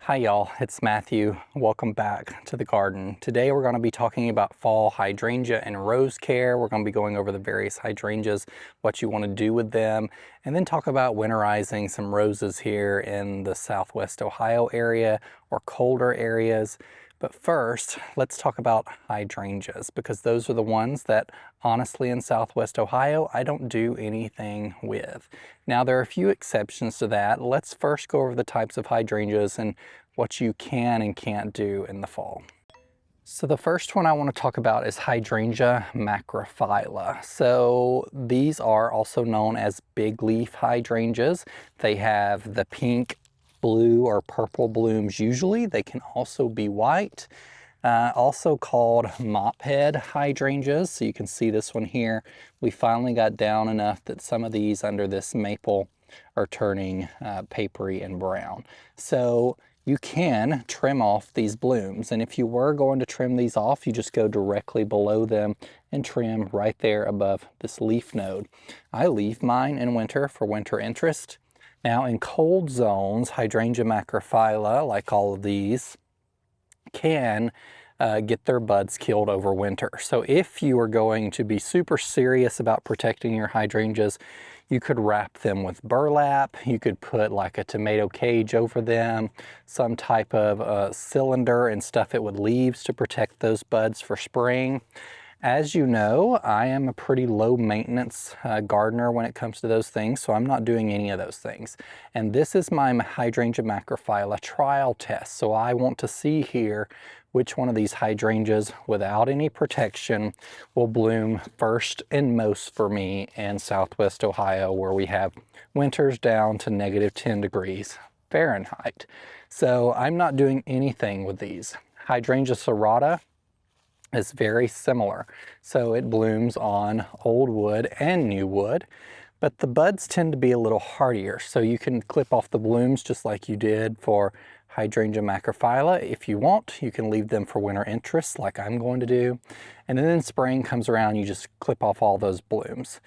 Hi y'all, it's Matthew. Welcome back to the garden. Today we're going to be talking about fall hydrangea and rose care. We're going to be going over the various hydrangeas, what you want to do with them, and then talk about winterizing some roses here in the Southwest Ohio area or colder areas. But first, let's talk about hydrangeas because those are the ones that honestly in Southwest Ohio, I don't do anything with. Now there are a few exceptions to that. Let's first go over the types of hydrangeas and what you can and can't do in the fall. So the first one I want to talk about is Hydrangea 𝗟𝗶𝗸𝗲. So these are also known as big leaf hydrangeas. They have the pink, blue, or purple blooms usually. They can also be white. Also called mop head hydrangeas. So you can see this one here. We finally got down enough that some of these under this maple are turning papery and brown. So you can trim off these blooms, and if you were going to trim these off, you just go directly below them and trim right there above this leaf node. I leave mine in winter for winter interest. Now in cold zones, Hydrangea 𝗟𝗶𝗸𝗲, like all of these, can get their buds killed over winter. So if you are going to be super serious about protecting your hydrangeas, you could wrap them with burlap, you could put like a tomato cage over them, some type of cylinder, and stuff it with leaves to protect those buds for spring. As you know, I am a pretty low maintenance gardener when it comes to those things, so I'm not doing any of those things. And this is my Hydrangea 𝗟𝗶𝗸𝗲 trial test. So I want to see here which one of these hydrangeas without any protection will bloom first and most for me in Southwest Ohio, where we have winters down to -10 degrees Fahrenheit. So I'm not doing anything with these. Hydrangea serrata is very similar. So it blooms on old wood and new wood, but the buds tend to be a little hardier. So you can clip off the blooms just like you did for Hydrangea 𝗟𝗶𝗸𝗲. If you want, you can leave them for winter interest like I'm going to do. And then spring comes around, you just clip off all those blooms.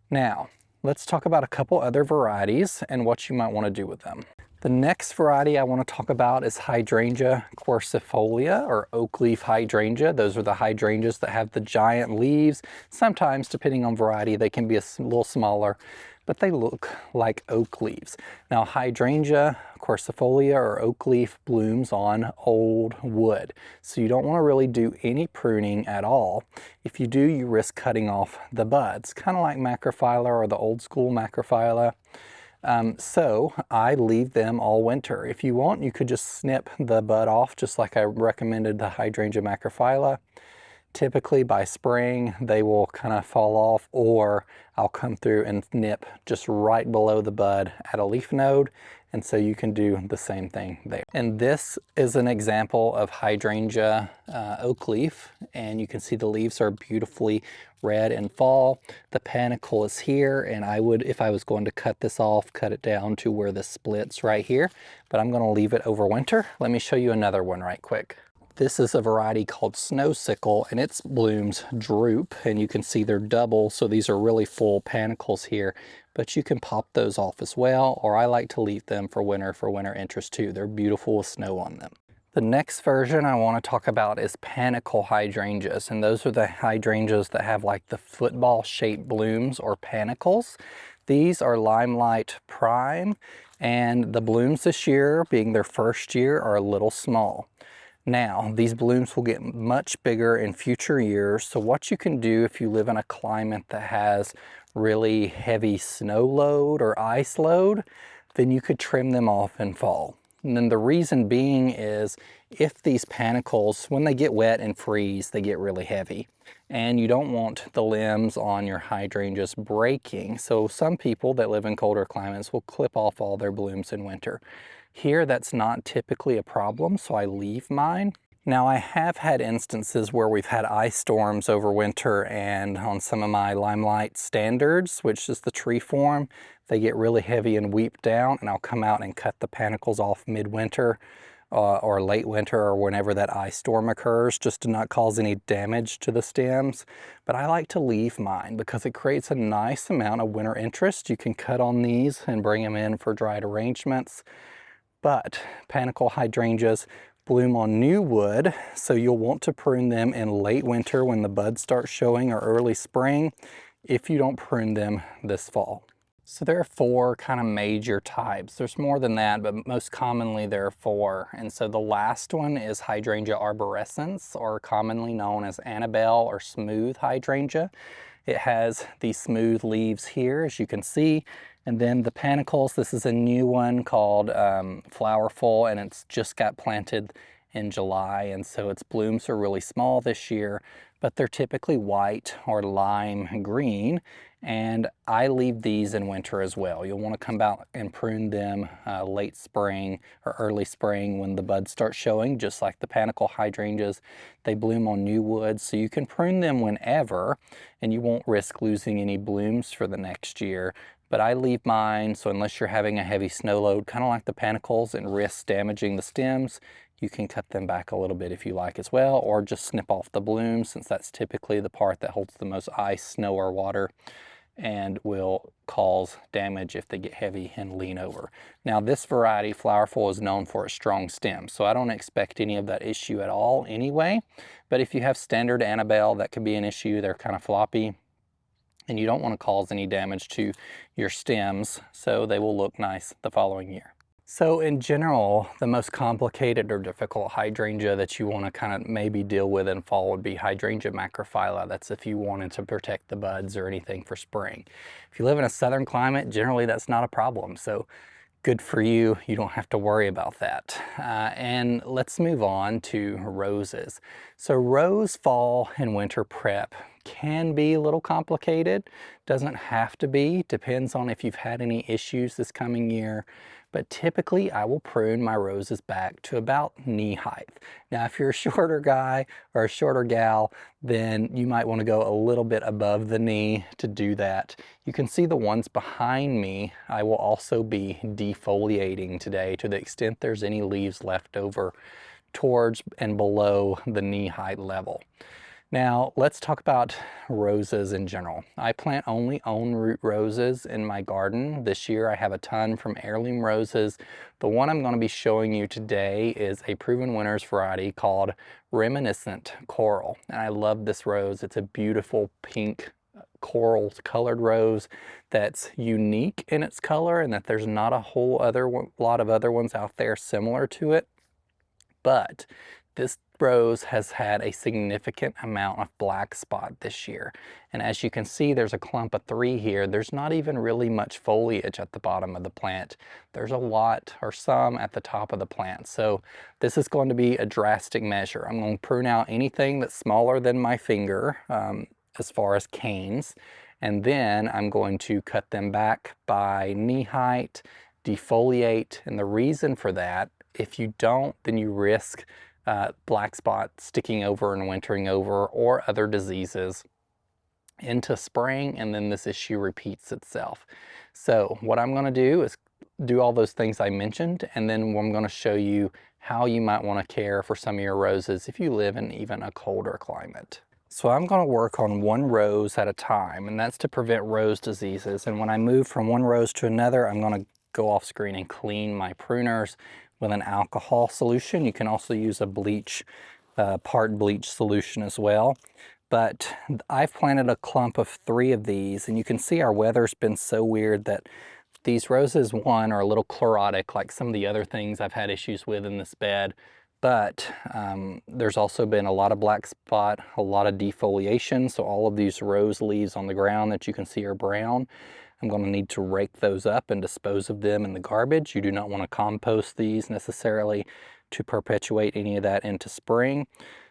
Now, let's talk about a couple other varieties and what you might want to do with them. The next variety I want to talk about is Hydrangea 𝗟𝗂𝗡oliea or Oakleaf hydrangea. Those are the hydrangeas that have the giant leaves. Sometimes, depending on variety, they can be a little smaller, but they look like oak leaves. Now, Hydrangea 𝗟𝗡oliea or oak leaf blooms on old wood. So you don't want to really do any pruning at all. If you do, you risk cutting off the buds, kind of like 𝗟𝗡𝗯𝗲 or the old school 𝗟𝗡𝗯𝗲. So I leave them all winter. If you want, you could just snip the bud off just like I recommended the Hydrangea 𝗟𝗡𝗯𝗲. Typically by spring they will kind of fall off, or I'll come through and nip just right below the bud at a leaf node, and so you can do the same thing there. And this is an example of Hydrangea Oakleaf, and you can see the leaves are beautifully red in fall. The panicle is here, and I would, if I was going to cut this off, cut it down to where this splits right here, but I'm going to leave it over winter. Let me show you another one right quick. This is a variety called snow sickle, and its blooms droop, and you can see they're double, so these are really full panicles here, but you can pop those off as well, or I like to leave them for winter interest too. They're beautiful with snow on them. The next version I want to talk about is Panicle hydrangeas, and those are the hydrangeas that have like the football shaped blooms or panicles. These are Limelight Prime, and the blooms this year, being their first year, are a little small. Now, these blooms will get much bigger in future years, so what you can do if you live in a climate that has really heavy snow load or ice load, then you could trim them off in fall. And then the reason being is if these panicles, when they get wet and freeze, they get really heavy. And you don't want the limbs on your hydrangeas breaking. So some people that live in colder climates will clip off all their blooms in winter. Here, that's not typically a problem, so I leave mine. Now, I have had instances where we've had ice storms over winter, and on some of my Limelight standards, which is the tree form, they get really heavy and weep down, and I'll come out and cut the panicles off midwinter or late winter or whenever that ice storm occurs, just to not cause any damage to the stems. But I like to leave mine because it creates a nice amount of winter interest. You can cut on these and bring them in for dried arrangements. But Panicle hydrangeas bloom on new wood, so you'll want to prune them in late winter when the buds start showing, or early spring, if you don't prune them this fall. So there are 4 kind of major types. There's more than that, but most commonly there are 4. And so the last one is Hydrangea arborescens, or commonly known as Annabelle or smooth hydrangea. It has these smooth leaves here, as you can see. And then the panicles, this is a new one called Flowerful, and it's just got planted in July, and so its blooms are really small this year, but they're typically white or lime green, and I leave these in winter as well. You'll want to come out and prune them late spring or early spring when the buds start showing, just like the Panicle hydrangeas. They bloom on new wood, so you can prune them whenever, and you won't risk losing any blooms for the next year. But I leave mine, so unless you're having a heavy snow load, kind of like the panicles, and risk damaging the stems, you can cut them back a little bit if you like as well, or just snip off the blooms, since that's typically the part that holds the most ice, snow, or water, and will cause damage if they get heavy and lean over. Now this variety, Flowerful, is known for its strong stem, so I don't expect any of that issue at all anyway. But if you have standard Annabelle, that could be an issue. They're kind of floppy, and you don't want to cause any damage to your stems, so they will look nice the following year. So in general, the most complicated or difficult hydrangea that you want to kind of maybe deal with in fall would be Hydrangea macrophylla. That's if you wanted to protect the buds or anything for spring. If you live in a southern climate, generally that's not a problem. So good for you, you don't have to worry about that. And let's move on to roses. So rose fall and winter prep can be a little complicated. Doesn't have to be, depends on if you've had any issues this coming year. But typically I will prune my roses back to about knee height. Now if you're a shorter guy or a shorter gal, then you might want to go a little bit above the knee to do that. You can see the ones behind me, I will also be defoliating today to the extent there's any leaves left over towards and below the knee height level. Now let's talk about roses in general. I plant only root roses in my garden. This year I have a ton from heirloom roses. The one I'm going to be showing you today is a proven winners variety called Reminiscent Coral. And I love this rose. It's a beautiful pink coral colored rose that's unique in its color, and that there's not a whole lot of other ones out there similar to it. But this rose has had a significant amount of black spot this year. And as you can see, there's a clump of 3 here. There's not even really much foliage at the bottom of the plant. There's a lot or some at the top of the plant. So this is going to be a drastic measure. I'm going to prune out anything that's smaller than my finger as far as canes. And then I'm going to cut them back by knee height, defoliate. And the reason for that, if you don't, then you risk black spot sticking over and wintering over, or other diseases into spring, and then this issue repeats itself. So what I'm going to do is do all those things I mentioned, and then I'm going to show you how you might want to care for some of your roses if you live in even a colder climate. So I'm going to work on one rose at a time, and that's to prevent rose diseases. And when I move from one rose to another, I'm going to go off screen and clean my pruners with an alcohol solution. You can also use a bleach, part bleach solution as well. But I've planted a clump of 3 of these, and you can see our weather's been so weird that these roses, one, are a little chlorotic like some of the other things I've had issues with in this bed. But there's also been a lot of black spot, a lot of defoliation. So all of these rose leaves on the ground that you can see are brown. I'm going to need to rake those up and dispose of them in the garbage. You do not want to compost these necessarily to perpetuate any of that into spring.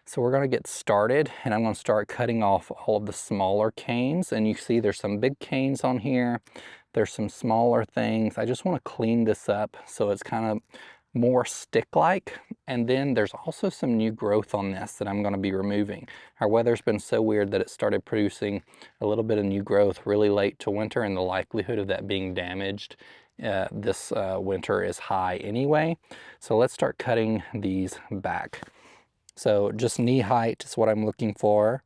So we're going to get started, and I'm going to start cutting off all of the smaller canes. And you see there's some big canes on here. There's some smaller things. I just want to clean this up so it's kind of more stick-like. And then there's also some new growth on this that I'm going to be removing. Our weather's been so weird that it started producing a little bit of new growth really late to winter, and the likelihood of that being damaged this winter is high anyway. So let's start cutting these back. So just knee height is what I'm looking for.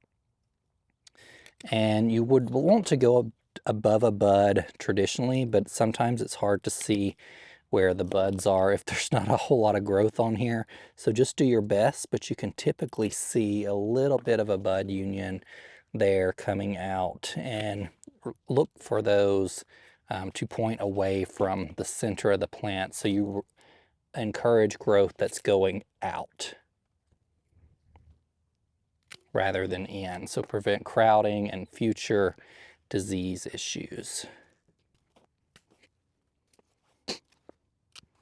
And you would want to go above a bud traditionally, but sometimes it's hard to see where the buds are if there's not a whole lot of growth on here. So just do your best, but you can typically see a little bit of a bud union there coming out, and look for those to point away from the center of the plant, so you encourage growth that's going out rather than in. So prevent crowding and future disease issues.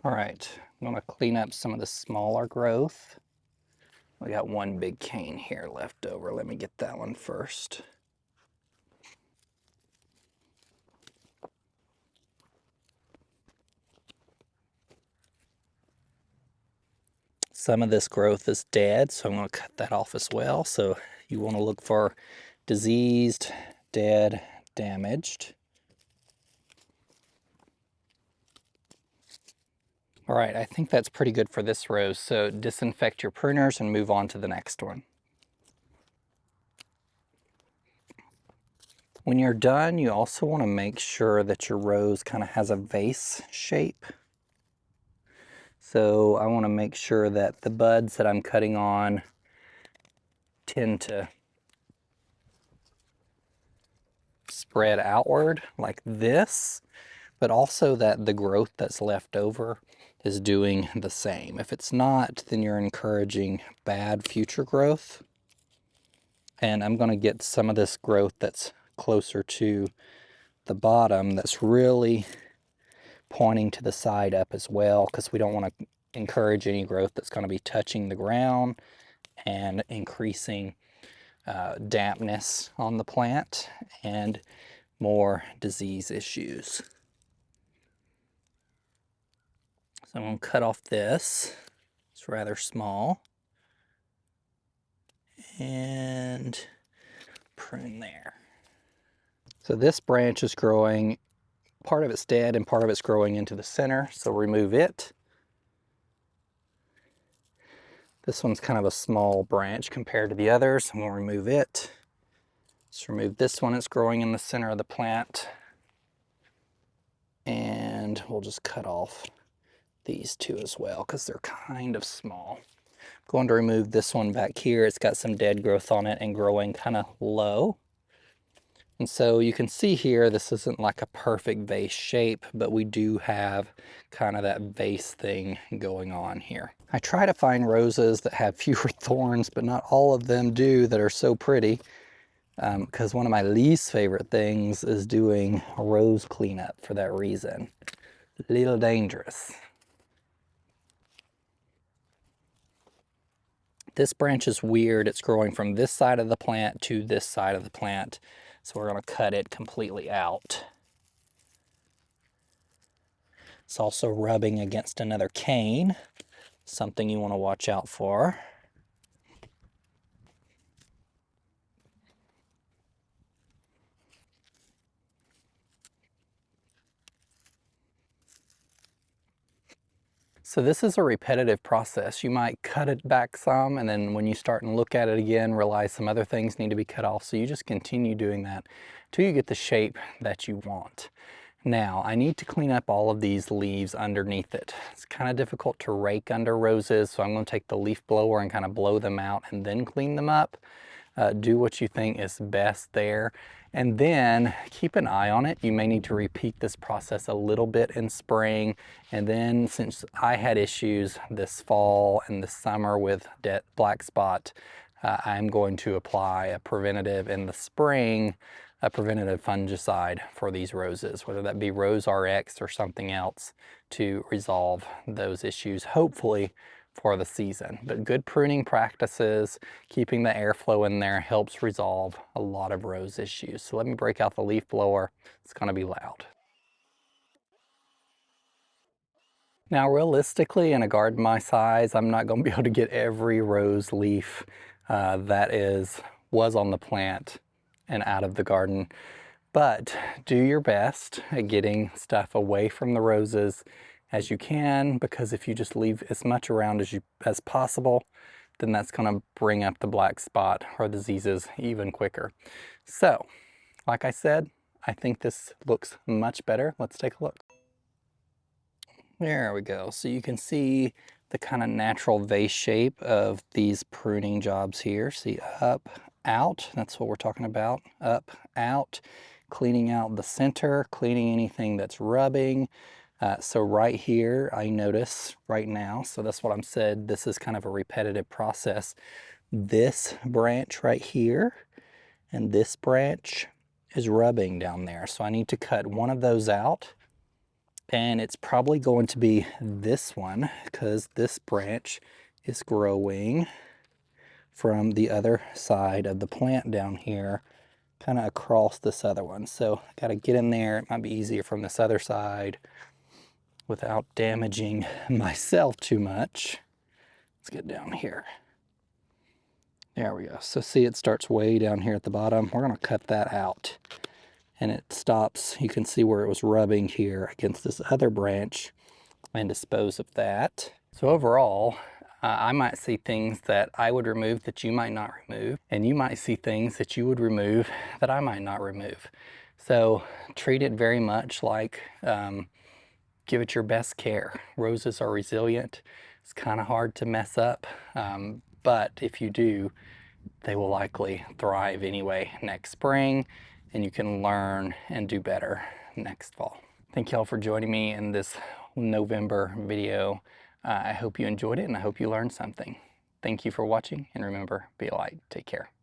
All right, I'm gonna clean up some of the smaller growth. We got one big cane here left over. Let me get that one first. Some of this growth is dead, so I'm going to cut that off as well. So you want to look for diseased, dead, damaged. All right, I think that's pretty good for this rose. So disinfect your pruners and move on to the next one. When you're done, you also want to make sure that your rose kind of has a vase shape. So I want to make sure that the buds that I'm cutting on tend to spread outward like this, but also that the growth that's left over is doing the same. If it's not, then you're encouraging bad future growth. And I'm going to get some of this growth that's closer to the bottom that's really pointing to the side up as well, because we don't want to encourage any growth that's going to be touching the ground and increasing dampness on the plant and more disease issues. So I'm going to cut off this. It's rather small. And prune there. So this branch is growing, part of it's dead and part of it's growing into the center, so remove it. This one's kind of a small branch compared to the others, and we'll remove it. Let's remove this one, it's growing in the center of the plant. And we'll just cut off these two as well, because they're kind of small. I'm going to remove this one back here. It's got some dead growth on it and growing kind of low. And so you can see here, this isn't like a perfect vase shape, but we do have kind of that vase thing going on here. I try to find roses that have fewer thorns, but not all of them do, that are so pretty. Because one of my least favorite things is doing a rose cleanup for that reason. A little dangerous. This branch is weird. It's growing from this side of the plant to this side of the plant. So we're going to cut it completely out. It's also rubbing against another cane, something you want to watch out for. So this is a repetitive process. You might cut it back some, and then when you start and look at it again, realize some other things need to be cut off. So you just continue doing that until you get the shape that you want. Now, I need to clean up all of these leaves underneath it. It's kind of difficult to rake under roses, so I'm going to take the leaf blower and kind of blow them out and then clean them up. Do what you think is best there. And then keep an eye on it. You may need to repeat this process a little bit in spring. And then, since I had issues this fall and this summer with black spot, I'm going to apply a preventative in the spring, a preventative fungicide for these roses, whether that be Rose RX or something else, to resolve those issues, hopefully for the season. But good pruning practices, keeping the airflow in there, helps resolve a lot of rose issues. So let me break out the leaf blower. It's going to be loud. Now, realistically, in a garden my size, I'm not going to be able to get every rose leaf that was on the plant and out of the garden. But do your best at getting stuff away from the roses as you can, because if you just leave as much around as possible, then that's going to bring up the black spot or diseases even quicker. So, like I said, I think this looks much better. Let's take a look. There we go. So you can see the kind of natural vase shape of these pruning jobs here. See, up, out, that's what we're talking about. Up, out, cleaning out the center, cleaning anything that's rubbing. So right here, I notice right now, so that's what I'm said, this is kind of a repetitive process. This branch right here and this branch is rubbing down there. So I need to cut one of those out. And it's probably going to be this one because this branch is growing from the other side of the plant down here, kind of across this other one. So I got to get in there. It might be easier from this other side without damaging myself too much. Let's get down here. There we go. So see, it starts way down here at the bottom. We're going to cut that out. And it stops. You can see where it was rubbing here against this other branch and dispose of that. So overall, I might see things that I would remove that you might not remove, and you might see things that you would remove that I might not remove. So treat it very much like give it your best care. Roses are resilient. It's kind of hard to mess up, but if you do, they will likely thrive anyway next spring, and you can learn and do better next fall. Thank y'all for joining me in this November video. I hope you enjoyed it and I hope you learned something. Thank you for watching, and remember, be a light. Take care.